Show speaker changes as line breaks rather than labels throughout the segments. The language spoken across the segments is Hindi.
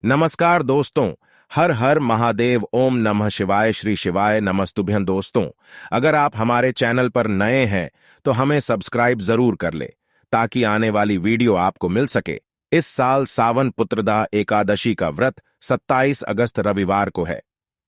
नमस्कार दोस्तों। हर हर महादेव। ओम नमः शिवाय। श्री शिवाय नमस्तुभ्यं। दोस्तों, अगर आप हमारे चैनल पर नए हैं तो हमें सब्सक्राइब जरूर कर ले ताकि आने वाली वीडियो आपको मिल सके। इस साल सावन पुत्रदा एकादशी का व्रत 27 अगस्त रविवार को है।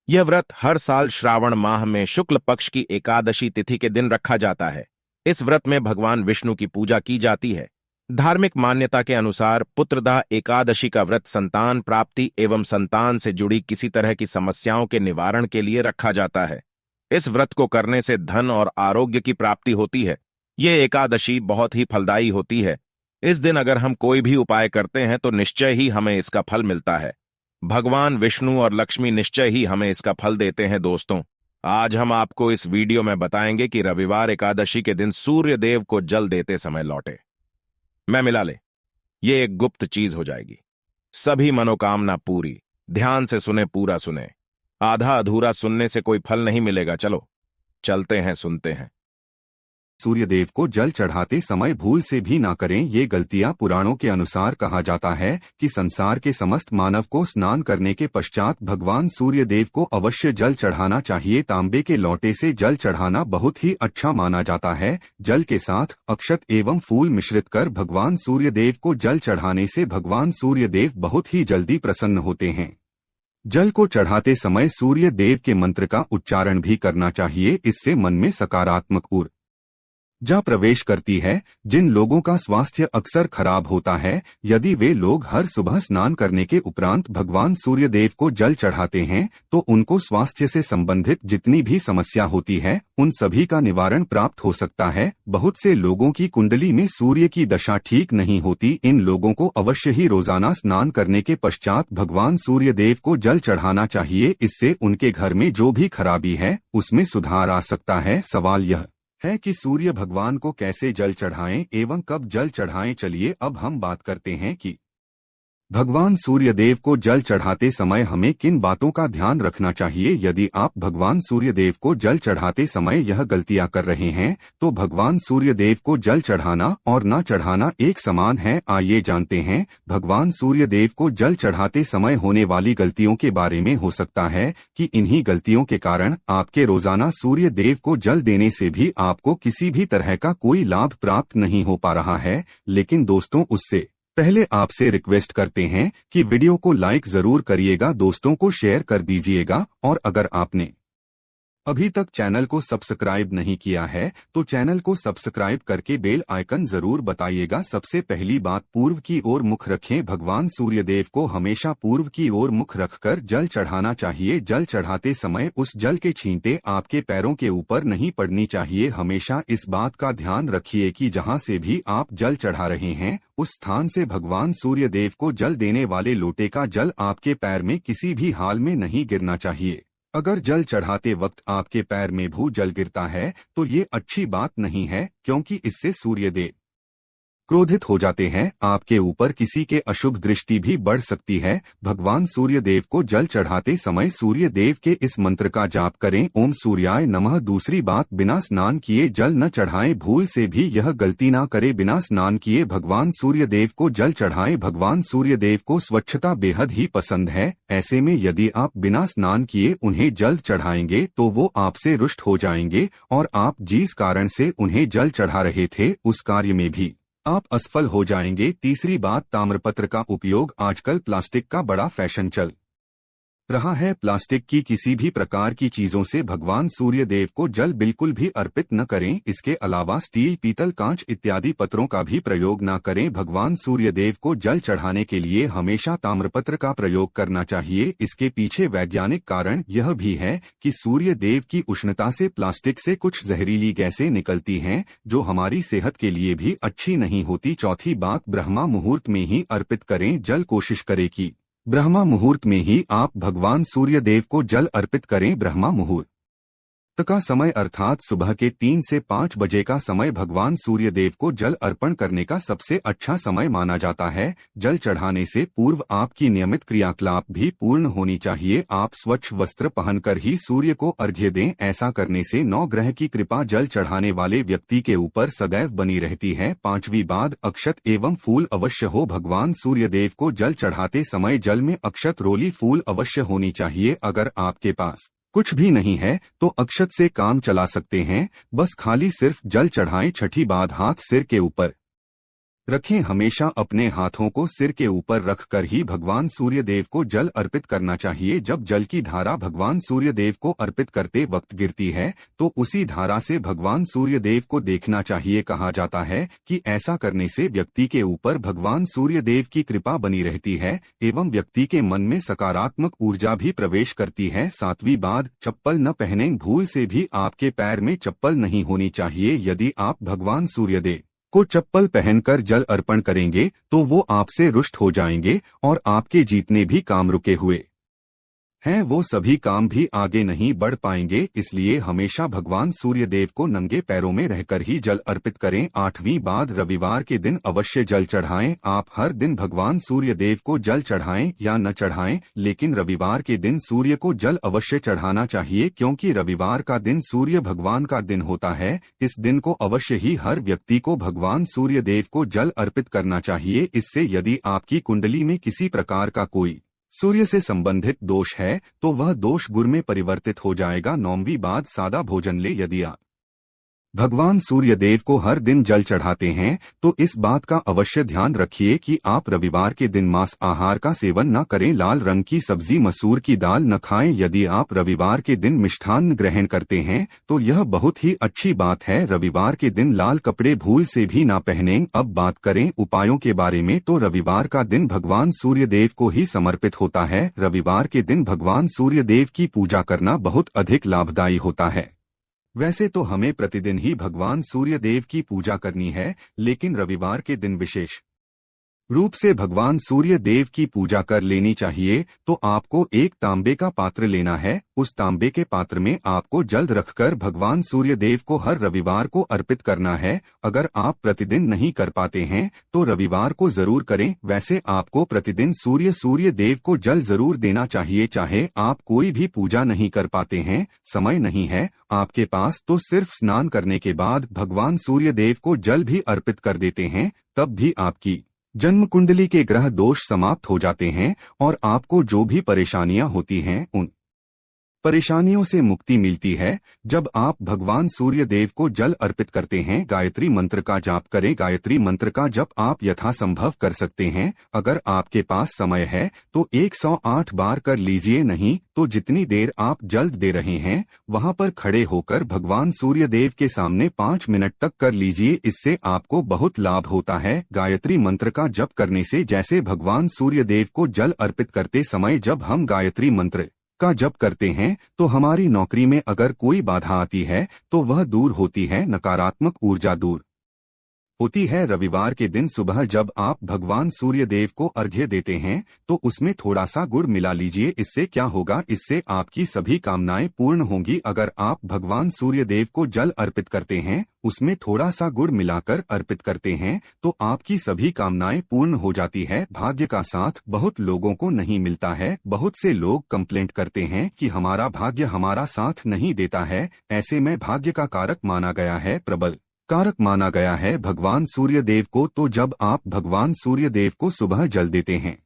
यह व्रत हर साल श्रावण माह में शुक्ल पक्ष की एकादशी तिथि के दिन रखा जाता है। इस व्रत में भगवान विष्णु की पूजा की जाती है। धार्मिक मान्यता के अनुसार पुत्रदा एकादशी का व्रत संतान प्राप्ति एवं संतान से जुड़ी किसी तरह की समस्याओं के निवारण के लिए रखा जाता है। इस व्रत को करने से धन और आरोग्य की प्राप्ति होती है। ये एकादशी बहुत ही फलदायी होती है। इस दिन अगर हम कोई भी उपाय करते हैं तो निश्चय ही हमें इसका फल मिलता है। भगवान विष्णु और लक्ष्मी निश्चय ही हमें इसका फल देते हैं। दोस्तों, आज हम आपको इस वीडियो में बताएंगे कि रविवार एकादशी के दिन सूर्य देव को जल देते समय लौटे मैं मिला ले, ये एक गुप्त चीज हो जाएगी। सभी मनोकामना पूरी। ध्यान से सुने, पूरा सुने। आधा अधूरा सुनने से कोई फल नहीं मिलेगा। चलो चलते हैं, सुनते हैं।
सूर्यदेव को जल चढ़ाते समय भूल से भी ना करें। ये गलतियां पुराणों के अनुसार कहा जाता है कि संसार के समस्त मानव को स्नान करने के पश्चात भगवान सूर्यदेव को अवश्य जल चढ़ाना चाहिए। तांबे के लोटे से जल चढ़ाना बहुत ही अच्छा माना जाता है। जल के साथ अक्षत एवं फूल मिश्रित कर भगवान सूर्यदेव को जल चढ़ाने से भगवान सूर्यदेव बहुत ही जल्दी प्रसन्न होते हैं। जल को चढ़ाते समय सूर्य देव के मंत्र का उच्चारण भी करना चाहिए। इससे मन में सकारात्मक ऊर्जा प्रवेश करती है। जिन लोगों का स्वास्थ्य अक्सर खराब होता है, यदि वे लोग हर सुबह स्नान करने के उपरांत भगवान सूर्यदेव को जल चढ़ाते हैं तो उनको स्वास्थ्य से संबंधित जितनी भी समस्या होती है उन सभी का निवारण प्राप्त हो सकता है। बहुत से लोगों की कुंडली में सूर्य की दशा ठीक नहीं होती। इन लोगों को अवश्य ही रोजाना स्नान करने के पश्चात भगवान सूर्यदेव को जल चढ़ाना चाहिए। इससे उनके घर में जो भी खराबी है उसमें सुधार आ सकता है। सवाल यह है कि सूर्य भगवान को कैसे जल चढ़ाएं एवं कब जल चढ़ाएं। चलिए अब हम बात करते हैं कि भगवान सूर्यदेव को जल चढ़ाते समय हमें किन बातों का ध्यान रखना चाहिए। यदि आप भगवान सूर्यदेव को जल चढ़ाते समय यह गलतियां कर रहे हैं तो भगवान सूर्यदेव को जल चढ़ाना और न चढ़ाना एक समान है। आइए जानते हैं भगवान सूर्यदेव को जल चढ़ाते समय होने वाली गलतियों के बारे में। हो सकता है कि इन्हीं गलतियों के कारण आपके रोजाना सूर्य देव को जल देने से भी आपको किसी भी तरह का कोई लाभ प्राप्त नहीं हो पा रहा है। लेकिन दोस्तों, उससे पहले आपसे रिक्वेस्ट करते हैं कि वीडियो को लाइक जरूर करिएगा, दोस्तों को शेयर कर दीजिएगा और अगर आपने अभी तक चैनल को सब्सक्राइब नहीं किया है तो चैनल को सब्सक्राइब करके बेल आइकन जरूर बताइएगा। सबसे पहली बात, पूर्व की ओर मुख रखें। भगवान सूर्यदेव को हमेशा पूर्व की ओर मुख रखकर जल चढ़ाना चाहिए। जल चढ़ाते समय उस जल के छींटे आपके पैरों के ऊपर नहीं पड़नी चाहिए। हमेशा इस बात का ध्यान रखिए कि जहां से भी आप जल चढ़ा रहे हैं उस स्थान से भगवान सूर्यदेव को जल देने वाले लोटे का जल आपके पैर में किसी भी हाल में नहीं गिरना चाहिए। अगर जल चढ़ाते वक्त आपके पैर में भू जल गिरता है तो ये अच्छी बात नहीं है, क्योंकि इससे सूर्यदेव क्रोधित हो जाते हैं। आपके ऊपर किसी के अशुभ दृष्टि भी बढ़ सकती है। भगवान सूर्यदेव को जल चढ़ाते समय सूर्यदेव के इस मंत्र का जाप करें, ओम सूर्याय नमः। दूसरी बात, बिना स्नान किए जल न चढ़ाएं। भूल से भी यह गलती ना करें। बिना स्नान किए भगवान सूर्यदेव को जल चढ़ाएं। भगवान सूर्यदेव को स्वच्छता बेहद ही पसंद है। ऐसे में यदि आप बिना स्नान किए उन्हें जल चढ़ाएंगे तो वो आपसे रुष्ट हो जाएंगे और आप जिस कारण से उन्हें जल चढ़ा रहे थे उस कार्य में भी आप असफल हो जाएंगे। तीसरी बात, ताम्रपत्र का उपयोग। आजकल प्लास्टिक का बड़ा फैशन चल रहा है। प्लास्टिक की किसी भी प्रकार की चीजों से भगवान सूर्यदेव को जल बिल्कुल भी अर्पित न करें। इसके अलावा स्टील, पीतल, कांच इत्यादि पत्रों का भी प्रयोग न करें। भगवान सूर्यदेव को जल चढ़ाने के लिए हमेशा ताम्रपत्र का प्रयोग करना चाहिए। इसके पीछे वैज्ञानिक कारण यह भी है कि सूर्यदेव की उष्णता से प्लास्टिक से कुछ जहरीली गैसें निकलती हैं जो हमारी सेहत के लिए भी अच्छी नहीं होती। चौथी बात, ब्रह्मा मुहूर्त में ही अर्पित करें जल। कोशिश करें कि ब्रह्मा मुहूर्त में ही आप भगवान सूर्यदेव को जल अर्पित करें। ब्रह्मा मुहूर्त का समय अर्थात सुबह के 3 से 5 बजे का समय भगवान सूर्य देव को जल अर्पण करने का सबसे अच्छा समय माना जाता है। जल चढ़ाने से पूर्व आपकी नियमित क्रियाकलाप भी पूर्ण होनी चाहिए। आप स्वच्छ वस्त्र पहनकर ही सूर्य को अर्घ्य दें। ऐसा करने से 9 ग्रह की कृपा जल चढ़ाने वाले व्यक्ति के ऊपर सदैव बनी रहती है। 5वीं बात, अक्षत एवं फूल अवश्य हो। भगवान सूर्य देव को जल चढ़ाते समय जल में अक्षत, रोली, फूल अवश्य होनी चाहिए। अगर आपके पास कुछ भी नहीं है तो अक्षत से काम चला सकते हैं। बस खाली सिर्फ जल चढ़ाएं। 6ठी बात, हाथ सिर के ऊपर रखें। हमेशा अपने हाथों को सिर के ऊपर रखकर ही भगवान सूर्य देव को जल अर्पित करना चाहिए। जब जल की धारा भगवान सूर्य देव को अर्पित करते वक्त गिरती है तो उसी धारा से भगवान सूर्य देव को देखना चाहिए। कहा जाता है कि ऐसा करने से व्यक्ति के ऊपर भगवान सूर्य देव की कृपा बनी रहती है एवं व्यक्ति के मन में सकारात्मक ऊर्जा भी प्रवेश करती है। 7वीं बात, चप्पल न पहनें। भूल से भी आपके पैर में चप्पल नहीं होनी चाहिए। यदि आप भगवान सूर्य देव को चप्पल पहनकर जल अर्पण करेंगे तो वो आपसे रुष्ट हो जाएंगे और आपके जितने भी काम रुके हुए हैं वो सभी काम भी आगे नहीं बढ़ पाएंगे। इसलिए हमेशा भगवान सूर्य देव को नंगे पैरों में रहकर ही जल अर्पित करें। 8वीं बात, रविवार के दिन अवश्य जल चढ़ाएं। आप हर दिन भगवान सूर्य देव को जल चढ़ाएं या न चढ़ाएं, लेकिन रविवार के दिन सूर्य को जल अवश्य चढ़ाना चाहिए, क्योंकि रविवार का दिन सूर्य भगवान का दिन होता है। इस दिन को अवश्य ही हर व्यक्ति को भगवान सूर्य देव को जल अर्पित करना चाहिए। इससे यदि आपकी कुंडली में किसी प्रकार का कोई सूर्य से संबंधित दोष है तो वह दोष गुर में परिवर्तित हो जाएगा। 9वीं बात, सादा भोजन ले। यदि आप भगवान सूर्य देव को हर दिन जल चढ़ाते हैं तो इस बात का अवश्य ध्यान रखिए कि आप रविवार के दिन मांस आहार का सेवन न करें। लाल रंग की सब्जी, मसूर की दाल न खाएं। यदि आप रविवार के दिन मिष्ठान्न ग्रहण करते हैं तो यह बहुत ही अच्छी बात है। रविवार के दिन लाल कपड़े भूल से भी ना पहनें। अब बात करें उपायों के बारे में तो रविवार का दिन भगवान सूर्य देव को ही समर्पित होता है। रविवार के दिन भगवान सूर्य देव की पूजा करना बहुत अधिक लाभदायी होता है। वैसे तो हमें प्रतिदिन ही भगवान सूर्य देव की पूजा करनी है, लेकिन रविवार के दिन विशेष रूप से भगवान सूर्य देव की पूजा कर लेनी चाहिए। तो आपको एक तांबे का पात्र लेना है। उस तांबे के पात्र में आपको जल रखकर भगवान सूर्य देव को हर रविवार को अर्पित करना है। अगर आप प्रतिदिन नहीं कर पाते हैं तो रविवार को जरूर करें। वैसे आपको प्रतिदिन सूर्य देव को जल जरूर देना चाहिए। चाहे आप कोई भी पूजा नहीं कर पाते हैं, समय नहीं है आपके पास, तो सिर्फ स्नान करने के बाद भगवान सूर्य देव को जल भी अर्पित कर देते हैं, तब भी आपकी जन्म कुंडली के ग्रह दोष समाप्त हो जाते हैं और आपको जो भी परेशानियां होती हैं उन परेशानियों से मुक्ति मिलती है। जब आप भगवान सूर्य देव को जल अर्पित करते हैं, गायत्री मंत्र का जाप करें। गायत्री मंत्र का जप आप यथासंभव कर सकते हैं। अगर आपके पास समय है तो 108 बार कर लीजिए, नहीं तो जितनी देर आप जल दे रहे हैं वहां पर खड़े होकर भगवान सूर्य देव के सामने 5 मिनट तक कर लीजिए। इससे आपको बहुत लाभ होता है। गायत्री मंत्र का जप करने से, जैसे भगवान सूर्य देव को जल अर्पित करते समय जब हम गायत्री मंत्र का जप करते हैं तो हमारी नौकरी में अगर कोई बाधा आती है तो वह दूर होती है, नकारात्मक ऊर्जा दूर होती है। रविवार के दिन सुबह जब आप भगवान सूर्य देव को अर्घ्य देते हैं तो उसमें थोड़ा सा गुड़ मिला लीजिए। इससे क्या होगा, इससे आपकी सभी कामनाएं पूर्ण होंगी। अगर आप भगवान सूर्य देव को जल अर्पित करते हैं, उसमें थोड़ा सा गुड़ मिलाकर अर्पित करते हैं तो आपकी सभी कामनाएं पूर्ण हो जाती है। भाग्य का साथ बहुत लोगों को नहीं मिलता है। बहुत से लोग कंप्लेंट करते हैं कि हमारा भाग्य हमारा साथ नहीं देता है। ऐसे में भाग्य का कारक माना गया है, प्रबल कारक माना गया है भगवान सूर्य देव को। तो जब आप भगवान सूर्य देव को सुबह जल देते हैं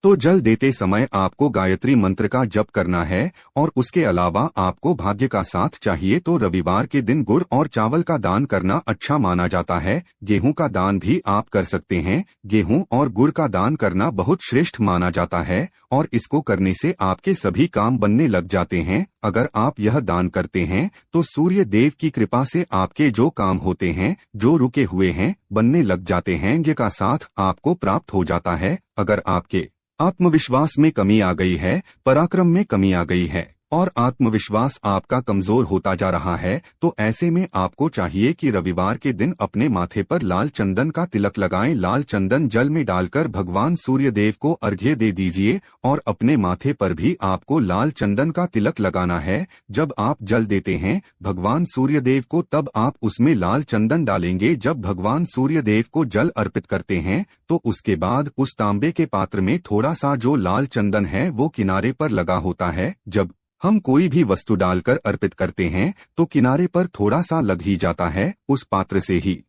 तो जल देते समय आपको गायत्री मंत्र का जप करना है और उसके अलावा आपको भाग्य का साथ चाहिए तो रविवार के दिन गुड़ और चावल का दान करना अच्छा माना जाता है। गेहूं का दान भी आप कर सकते हैं। गेहूं और गुड़ का दान करना बहुत श्रेष्ठ माना जाता है और इसको करने से आपके सभी काम बनने लग जाते हैं। अगर आप यह दान करते हैं तो सूर्य देव की कृपा से आपके जो काम होते हैं, जो रुके हुए हैं, बनने लग जाते हैं। ये का साथ आपको प्राप्त हो जाता है। अगर आपके आत्मविश्वास में कमी आ गई है, पराक्रम में कमी आ गई है, और आत्मविश्वास आपका कमजोर होता जा रहा है, तो ऐसे में आपको चाहिए कि रविवार के दिन अपने माथे पर लाल चंदन का तिलक लगाएं। लाल चंदन जल में डालकर भगवान सूर्य देव को अर्घ्य दे दीजिए और अपने माथे पर भी आपको लाल चंदन का तिलक लगाना है। जब आप जल देते हैं भगवान सूर्य देव को, तब आप उसमें लाल चंदन डालेंगे। जब भगवान सूर्य देव को जल अर्पित करते हैं तो उसके बाद उस तांबे के पात्र में थोड़ा सा जो लाल चंदन है वो किनारे पर लगा होता है। जब हम कोई भी वस्तु डालकर अर्पित करते हैं तो किनारे पर थोड़ा सा लग ही जाता है। उस पात्र से ही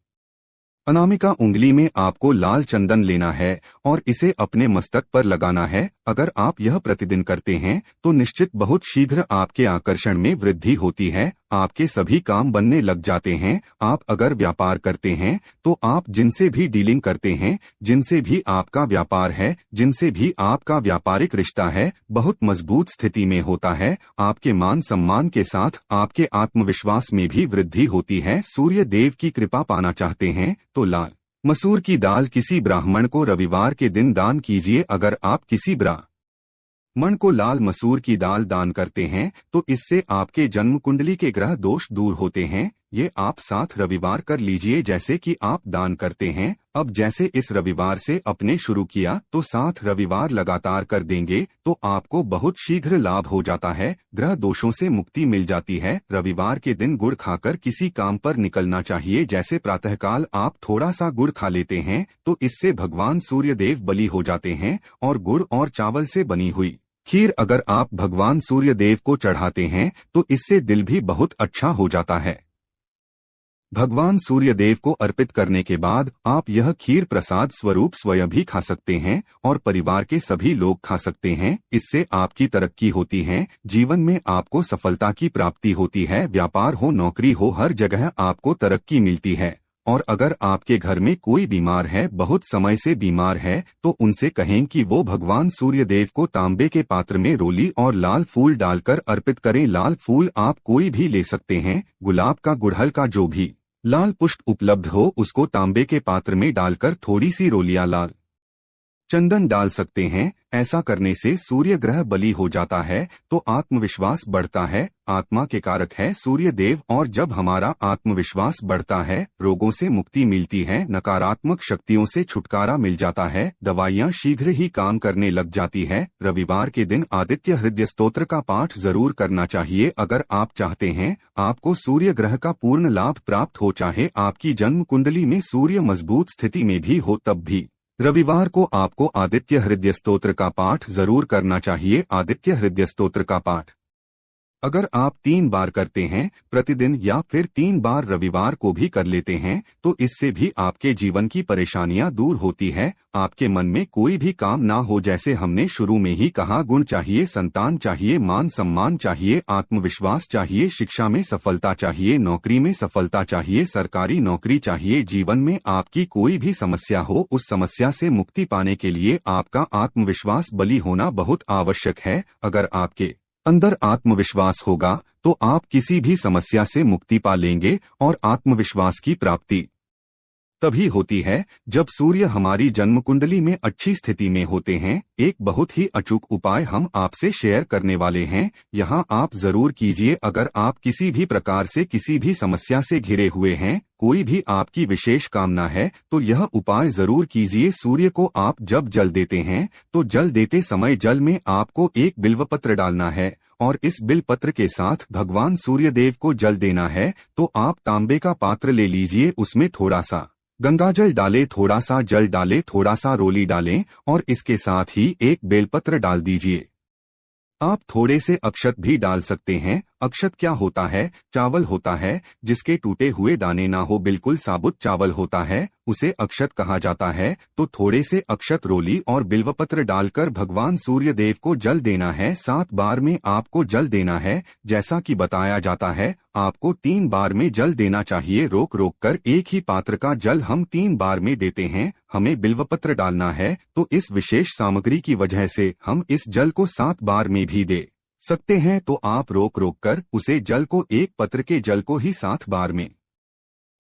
अनामिका उंगली में आपको लाल चंदन लेना है और इसे अपने मस्तक पर लगाना है। अगर आप यह प्रतिदिन करते हैं तो निश्चित बहुत शीघ्र आपके आकर्षण में वृद्धि होती है, आपके सभी काम बनने लग जाते हैं। आप अगर व्यापार करते हैं तो आप जिनसे भी डीलिंग करते हैं, जिनसे भी आपका व्यापार है, जिनसे भी आपका व्यापारिक रिश्ता है, बहुत मजबूत स्थिति में होता है। आपके मान सम्मान के साथ आपके आत्मविश्वास में भी वृद्धि होती है। सूर्य देव की कृपा पाना चाहते हैं तो लाल मसूर की दाल किसी ब्राह्मण को रविवार के दिन दान कीजिए। अगर आप किसी ब्राह्मण को लाल मसूर की दाल दान करते हैं तो इससे आपके जन्म कुंडली के ग्रह दोष दूर होते हैं। ये आप 7 रविवार कर लीजिए जैसे कि आप दान करते हैं। अब जैसे इस रविवार से अपने शुरू किया तो 7 रविवार लगातार कर देंगे तो आपको बहुत शीघ्र लाभ हो जाता है, ग्रह दोषों से मुक्ति मिल जाती है। रविवार के दिन गुड़ खाकर किसी काम पर निकलना चाहिए। जैसे प्रातःकाल आप थोड़ा सा गुड़ खा लेते हैं तो इससे भगवान सूर्य देव बलि हो जाते हैं। और गुड़ और चावल से बनी हुई खीर अगर आप भगवान सूर्य देव को चढ़ाते हैं तो इससे दिल भी बहुत अच्छा हो जाता है। भगवान सूर्य देव को अर्पित करने के बाद आप यह खीर प्रसाद स्वरूप स्वयं भी खा सकते हैं और परिवार के सभी लोग खा सकते हैं। इससे आपकी तरक्की होती है, जीवन में आपको सफलता की प्राप्ति होती है। व्यापार हो, नौकरी हो, हर जगह आपको तरक्की मिलती है। और अगर आपके घर में कोई बीमार है, बहुत समय से बीमार है, तो उनसे कहें कि वो भगवान सूर्य देव को तांबे के पात्र में रोली और लाल फूल डालकर अर्पित करें। लाल फूल आप कोई भी ले सकते हैं, गुलाब का, गुड़हल का, जो भी लाल पुष्प उपलब्ध हो उसको तांबे के पात्र में डालकर थोड़ी सी रोलियां लाल चंदन डाल सकते हैं। ऐसा करने से सूर्य ग्रह बलि हो जाता है तो आत्मविश्वास बढ़ता है। आत्मा के कारक है सूर्य देव, और जब हमारा आत्मविश्वास बढ़ता है रोगों से मुक्ति मिलती है, नकारात्मक शक्तियों से छुटकारा मिल जाता है, दवाइयाँ शीघ्र ही काम करने लग जाती है। रविवार के दिन आदित्य हृदय स्तोत्र का पाठ जरूर करना चाहिए। अगर आप चाहते हैं आपको सूर्य ग्रह का पूर्ण लाभ प्राप्त हो, चाहे आपकी जन्म कुंडली में सूर्य मजबूत स्थिति में भी हो, तब भी रविवार को आपको आदित्य हृदय स्तोत्र का पाठ जरूर करना चाहिए। आदित्य हृदय स्तोत्र का पाठ अगर आप 3 बार करते हैं प्रतिदिन या फिर 3 बार रविवार को भी कर लेते हैं तो इससे भी आपके जीवन की परेशानियां दूर होती है। आपके मन में कोई भी काम ना हो, जैसे हमने शुरू में ही कहा, गुण चाहिए, संतान चाहिए, मान सम्मान चाहिए, आत्मविश्वास चाहिए, शिक्षा में सफलता चाहिए, नौकरी में सफलता चाहिए, सरकारी नौकरी चाहिए। जीवन में आपकी कोई भी समस्या हो, उस समस्या से मुक्ति पाने के लिए आपका आत्मविश्वास बलि होना बहुत आवश्यक है। अगर आपके अंदर आत्मविश्वास होगा तो आप किसी भी समस्या से मुक्ति पा लेंगे। और आत्मविश्वास की प्राप्ति तभी होती है जब सूर्य हमारी जन्म कुंडली में अच्छी स्थिति में होते हैं। एक बहुत ही अचूक उपाय हम आपसे शेयर करने वाले हैं, यहाँ आप जरूर कीजिए। अगर आप किसी भी प्रकार से किसी भी समस्या से घिरे हुए हैं, कोई भी आपकी विशेष कामना है, तो यह उपाय जरूर कीजिए। सूर्य को आप जब जल देते हैं तो जल देते समय जल में आपको एक बिल्वपत्र डालना है और इस बिलपत्र के साथ भगवान सूर्य देव को जल देना है। तो आप तांबे का पात्र ले लीजिए, उसमें थोड़ा सा गंगाजल डालें, थोड़ा सा जल डालें, थोड़ा सा रोली डालें और इसके साथ ही एक बेलपत्र डाल दीजिए। आप थोड़े से अक्षत भी डाल सकते हैं। अक्षत क्या होता है? चावल होता है जिसके टूटे हुए दाने ना हो, बिल्कुल साबुत चावल होता है, उसे अक्षत कहा जाता है। तो थोड़े से अक्षत, रोली और बिल्वपत्र डालकर भगवान सूर्य देव को जल देना है। 7 बार में आपको जल देना है। जैसा कि बताया जाता है आपको 3 बार में जल देना चाहिए। रोक रोक कर एक ही पात्र का जल हम 3 बार में देते हैं। हमें बिल्वपत्र डालना है तो इस विशेष सामग्री की वजह से हम इस जल को 7 बार में भी दे सकते हैं। तो आप रोक रोक कर उसे जल को, एक पत्र के जल को ही 7 बार में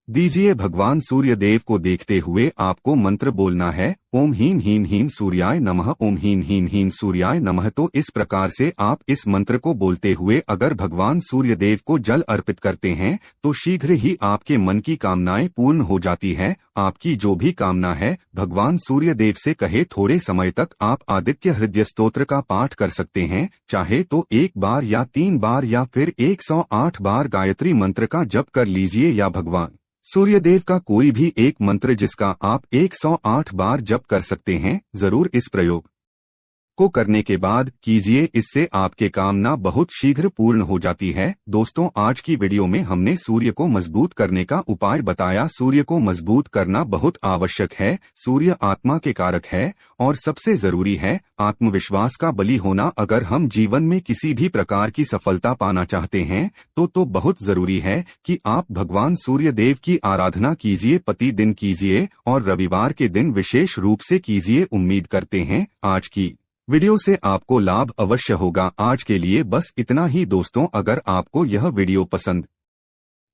दीजिए। भगवान सूर्य देव को देखते हुए आपको मंत्र बोलना है, ओम हीम हीम हीम सूर्याय नमः, ओम हीम हीम हीम सूर्याय नमः। तो इस प्रकार से आप इस मंत्र को बोलते हुए अगर भगवान सूर्य देव को जल अर्पित करते हैं तो शीघ्र ही आपके मन की कामनाएं पूर्ण हो जाती है। आपकी जो भी कामना है भगवान सूर्य देव से कहे, थोड़े समय तक आप आदित्य हृदय स्तोत्र का पाठ कर सकते हैं। चाहे तो 1 बार या 3 बार या फिर 108 बार गायत्री मंत्र का जप कर लीजिए, या भगवान सूर्यदेव का कोई भी एक मंत्र जिसका आप 108 बार जप कर सकते हैं। जरूर इस प्रयोग को करने के बाद कीजिए, इससे आपके कामना बहुत शीघ्र पूर्ण हो जाती है। दोस्तों, आज की वीडियो में हमने सूर्य को मजबूत करने का उपाय बताया। सूर्य को मजबूत करना बहुत आवश्यक है। सूर्य आत्मा के कारक है और सबसे जरूरी है आत्मविश्वास का बली होना। अगर हम जीवन में किसी भी प्रकार की सफलता पाना चाहते हैं तो बहुत जरूरी है कि आप भगवान सूर्य देव की आराधना कीजिए, प्रतिदिन कीजिए और रविवार के दिन विशेष रूप से कीजिए। उम्मीद करते हैं आज की वीडियो से आपको लाभ अवश्य होगा। आज के लिए बस इतना ही दोस्तों। अगर आपको यह वीडियो पसंद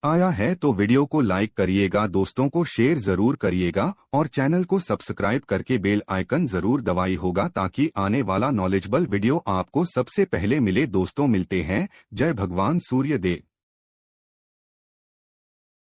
आया है तो वीडियो को लाइक करिएगा, दोस्तों को शेयर जरूर करिएगा और चैनल को सब्सक्राइब करके बेल आइकन जरूर दबाई होगा ताकि आने वाला नॉलेजेबल वीडियो आपको सबसे पहले मिले। दोस्तों, मिलते हैं। जय भगवान सूर्य देव।